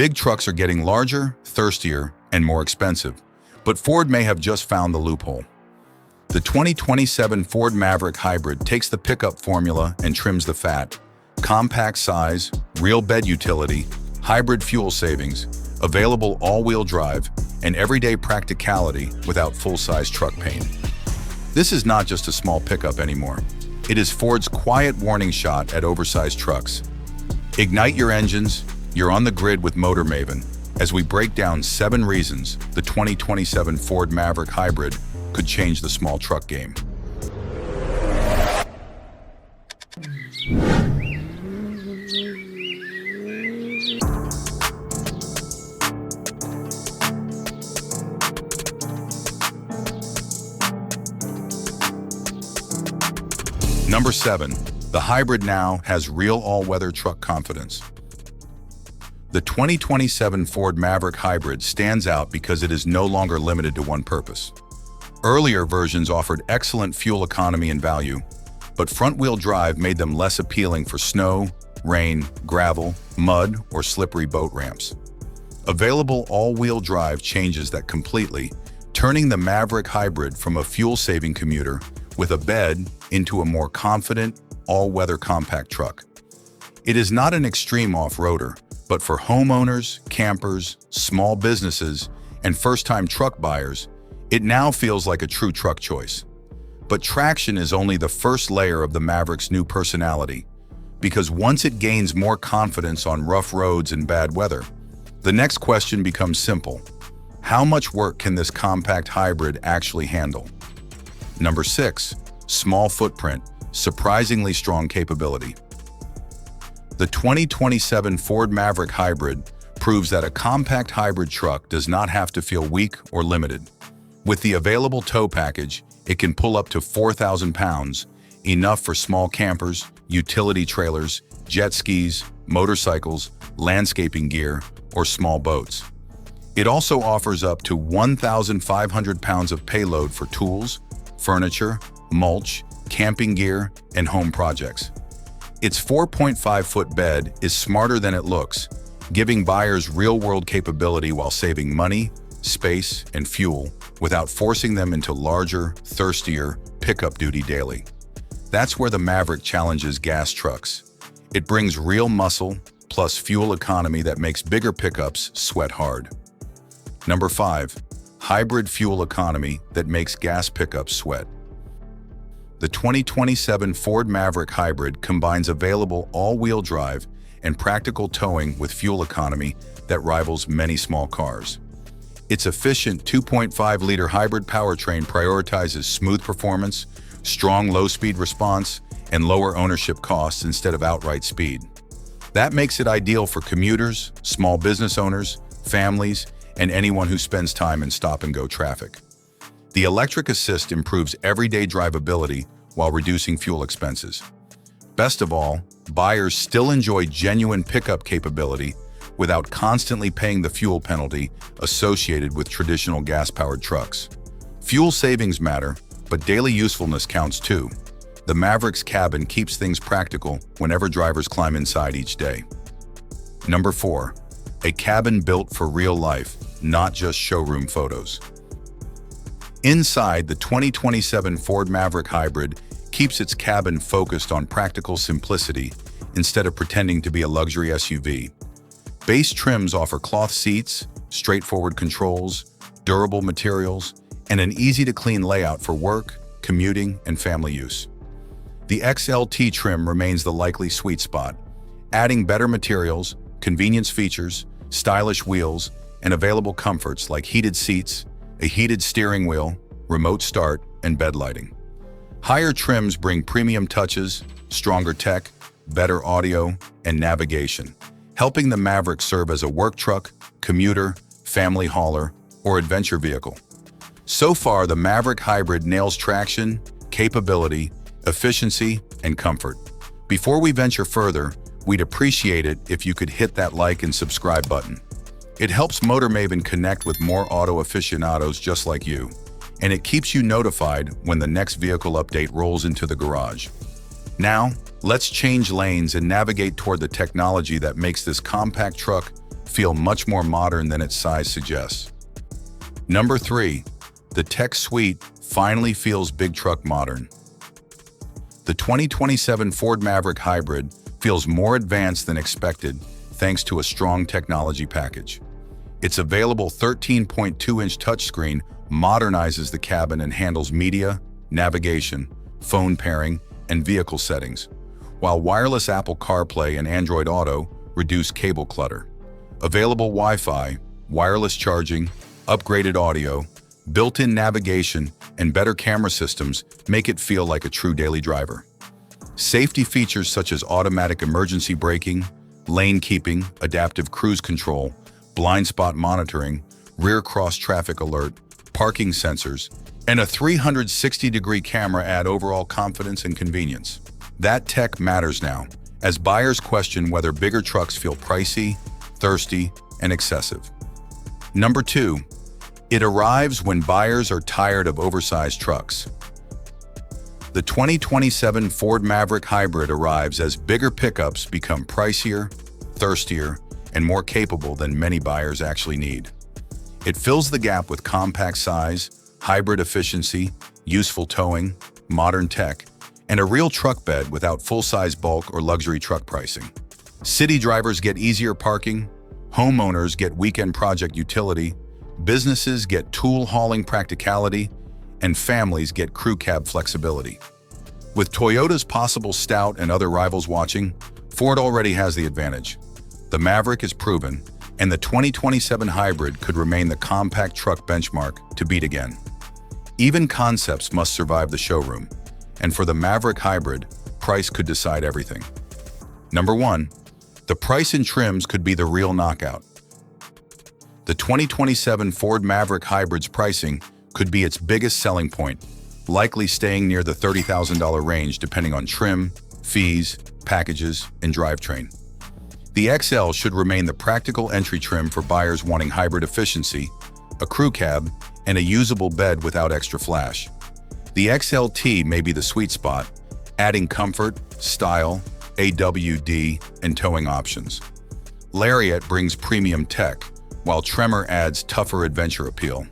Big trucks are getting larger, thirstier, and more expensive, but Ford may have just found the loophole. The 2027 Ford Maverick Hybrid takes the pickup formula and trims the fat. Compact size, real bed utility, hybrid fuel savings, available all-wheel drive, and everyday practicality without full-size truck pain. This is not just a small pickup anymore. It is Ford's quiet warning shot at oversized trucks. Ignite your engines, you're on the grid with Motor Maven, as we break down 7 reasons the 2027 Ford Maverick Hybrid could change the small truck game. Number 7. The hybrid now has real all-weather truck confidence. The 2027 Ford Maverick Hybrid stands out because it is no longer limited to one purpose. Earlier versions offered excellent fuel economy and value, but front-wheel drive made them less appealing for snow, rain, gravel, mud, or slippery boat ramps. Available all-wheel drive changes that completely, turning the Maverick Hybrid from a fuel-saving commuter with a bed into a more confident, all-weather compact truck. It is not an extreme off-roader, but for homeowners, campers, small businesses, and first-time truck buyers, it now feels like a true truck choice. But traction is only the first layer of the Maverick's new personality, because once it gains more confidence on rough roads and bad weather, the next question becomes simple. How much work can this compact hybrid actually handle? Number 6. Small footprint, surprisingly strong capability. The 2027 Ford Maverick Hybrid proves that a compact hybrid truck does not have to feel weak or limited. With the available tow package, it can pull up to 4,000 pounds, enough for small campers, utility trailers, jet skis, motorcycles, landscaping gear, or small boats. It also offers up to 1,500 pounds of payload for tools, furniture, mulch, camping gear, and home projects. Its 4.5-foot bed is smarter than it looks, giving buyers real-world capability while saving money, space, and fuel without forcing them into larger, thirstier, pickup duty daily. That's where the Maverick challenges gas trucks. It brings real muscle plus fuel economy that makes bigger pickups sweat hard. Number 5. Hybrid fuel economy that makes gas pickups sweat. The 2027 Ford Maverick Hybrid combines available all-wheel drive and practical towing with fuel economy that rivals many small cars. Its efficient 2.5-liter hybrid powertrain prioritizes smooth performance, strong low-speed response, and lower ownership costs instead of outright speed. That makes it ideal for commuters, small business owners, families, and anyone who spends time in stop-and-go traffic. The electric assist improves everyday drivability while reducing fuel expenses. Best of all, buyers still enjoy genuine pickup capability without constantly paying the fuel penalty associated with traditional gas-powered trucks. Fuel savings matter, but daily usefulness counts too. The Maverick's cabin keeps things practical whenever drivers climb inside each day. Number 4. A cabin built for real life, not just showroom photos. Inside, the 2027 Ford Maverick Hybrid keeps its cabin focused on practical simplicity instead of pretending to be a luxury SUV. Base trims offer cloth seats, straightforward controls, durable materials, and an easy-to-clean layout for work, commuting, and family use. The XLT trim remains the likely sweet spot, adding better materials, convenience features, stylish wheels, and available comforts like heated seats, a heated steering wheel, remote start, and bed lighting. Higher trims bring premium touches, stronger tech, better audio, and navigation, helping the Maverick serve as a work truck, commuter, family hauler, or adventure vehicle. So far, the Maverick Hybrid nails traction, capability, efficiency, and comfort. Before we venture further, we'd appreciate it if you could hit that like and subscribe button. It helps Motor Maven connect with more auto aficionados just like you, and it keeps you notified when the next vehicle update rolls into the garage. Now, let's change lanes and navigate toward the technology that makes this compact truck feel much more modern than its size suggests. Number 3. The tech suite finally feels big truck modern. The 2027 Ford Maverick Hybrid feels more advanced than expected thanks to a strong technology package. Its available 13.2-inch touchscreen modernizes the cabin and handles media, navigation, phone pairing, and vehicle settings, while wireless Apple CarPlay and Android Auto reduce cable clutter. Available Wi-Fi, wireless charging, upgraded audio, built-in navigation, and better camera systems make it feel like a true daily driver. Safety features such as automatic emergency braking, lane keeping, adaptive cruise control, blind spot monitoring, rear cross-traffic alert, parking sensors, and a 360-degree camera add overall confidence and convenience. That tech matters now, as buyers question whether bigger trucks feel pricey, thirsty, and excessive. Number 2. It arrives when buyers are tired of oversized trucks. The 2027 Ford Maverick Hybrid arrives as bigger pickups become pricier, thirstier, and more capable than many buyers actually need. It fills the gap with compact size, hybrid efficiency, useful towing, modern tech, and a real truck bed without full-size bulk or luxury truck pricing. City drivers get easier parking, homeowners get weekend project utility, businesses get tool hauling practicality, and families get crew cab flexibility. With Toyota's possible Stout and other rivals watching, Ford already has the advantage. The Maverick is proven, and the 2027 Hybrid could remain the compact truck benchmark to beat again. Even concepts must survive the showroom, and for the Maverick Hybrid, price could decide everything. Number 1. The price and trims could be the real knockout. The 2027 Ford Maverick Hybrid's pricing could be its biggest selling point, likely staying near the $30,000 range depending on trim, fees, packages, and drivetrain. The XL should remain the practical entry trim for buyers wanting hybrid efficiency, a crew cab, and a usable bed without extra flash. The XLT may be the sweet spot, adding comfort, style, AWD, and towing options. Lariat brings premium tech, while Tremor adds tougher adventure appeal.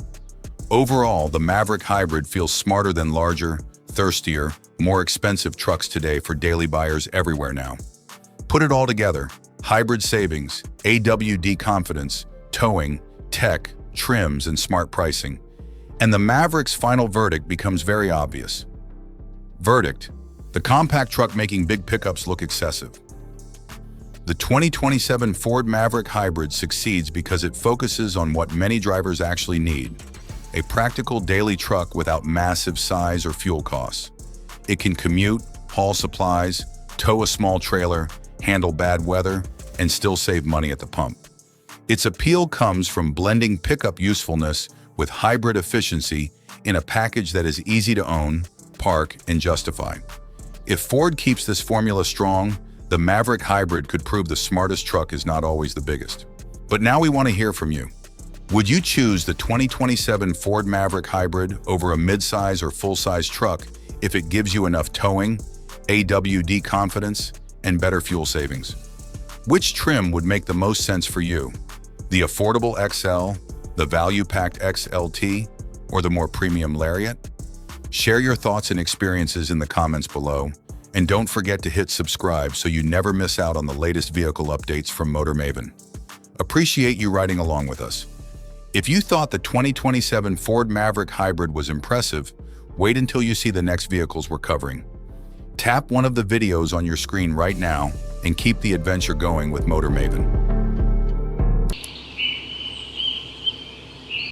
Overall, the Maverick Hybrid feels smarter than larger, thirstier, more expensive trucks today for daily buyers everywhere now. Put it all together: hybrid savings, AWD confidence, towing, tech, trims, and smart pricing. And the Maverick's final verdict becomes very obvious. Verdict: the compact truck making big pickups look excessive. The 2027 Ford Maverick Hybrid succeeds because it focuses on what many drivers actually need: a practical daily truck without massive size or fuel costs. It can commute, haul supplies, tow a small trailer, handle bad weather, and still save money at the pump. Its appeal comes from blending pickup usefulness with hybrid efficiency in a package that is easy to own, park, and justify. If Ford keeps this formula strong, the Maverick Hybrid could prove the smartest truck is not always the biggest. But now we want to hear from you. Would you choose the 2027 Ford Maverick Hybrid over a midsize or full-size truck if it gives you enough towing, AWD confidence, and better fuel savings? Which trim would make the most sense for you? The affordable XL, the value-packed XLT, or the more premium Lariat? Share your thoughts and experiences in the comments below, and don't forget to hit subscribe so you never miss out on the latest vehicle updates from Motor Maven. Appreciate you riding along with us. If you thought the 2027 Ford Maverick Hybrid was impressive, wait until you see the next vehicles we're covering. Tap one of the videos on your screen right now and keep the adventure going with Motor Maven.